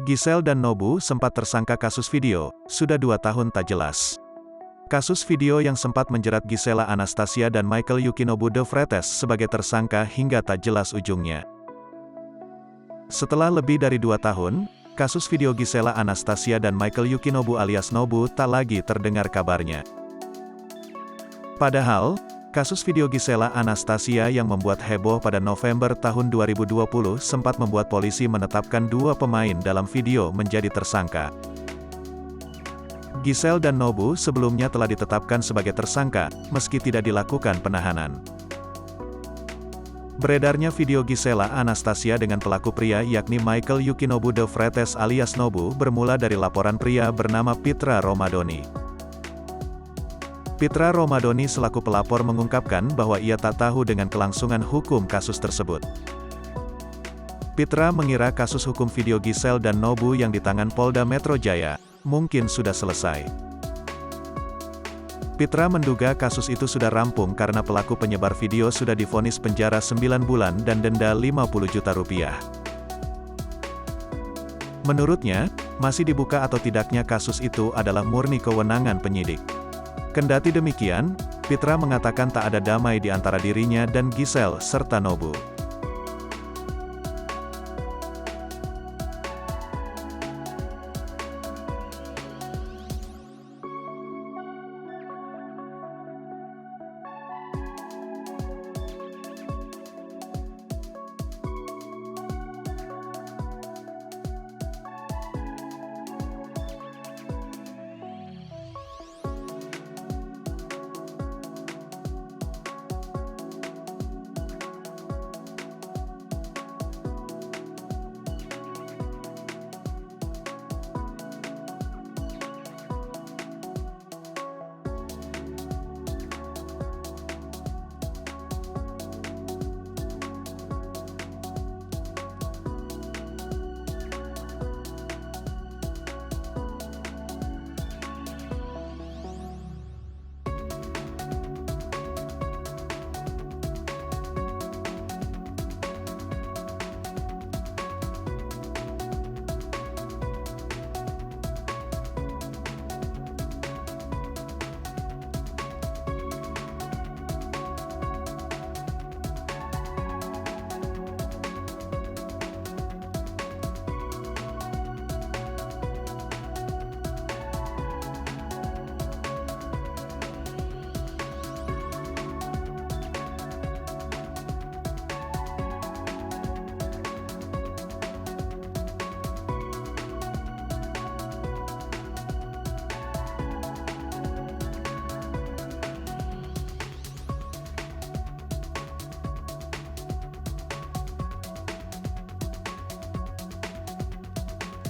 Giselle dan Nobu sempat tersangka kasus video, sudah 2 tahun tak jelas. Kasus video yang sempat menjerat Gisela Anastasia dan Michael Yukinobu De Vretes sebagai tersangka hingga tak jelas ujungnya. Setelah lebih dari 2 tahun, kasus video Gisela Anastasia dan Michael Yukinobu alias Nobu tak lagi terdengar kabarnya. Padahal, kasus video Gisela Anastasia yang membuat heboh pada November tahun 2020 sempat membuat polisi menetapkan 2 pemain dalam video menjadi tersangka. Giselle dan Nobu sebelumnya telah ditetapkan sebagai tersangka, meski tidak dilakukan penahanan. Beredarnya video Gisela Anastasia dengan pelaku pria yakni Michael Yukinobu De Vretes alias Nobu bermula dari laporan pria bernama Pitra Romadoni. Pitra Romadoni selaku pelapor mengungkapkan bahwa ia tak tahu dengan kelangsungan hukum kasus tersebut. Pitra mengira kasus hukum video Giselle dan Nobu yang di tangan Polda Metro Jaya mungkin sudah selesai. Pitra menduga kasus itu sudah rampung karena pelaku penyebar video sudah divonis penjara 9 bulan dan denda 50 juta rupiah. Menurutnya, masih dibuka atau tidaknya kasus itu adalah murni kewenangan penyidik. Kendati demikian, Pitra mengatakan tak ada damai di antara dirinya dan Giselle serta Nobu.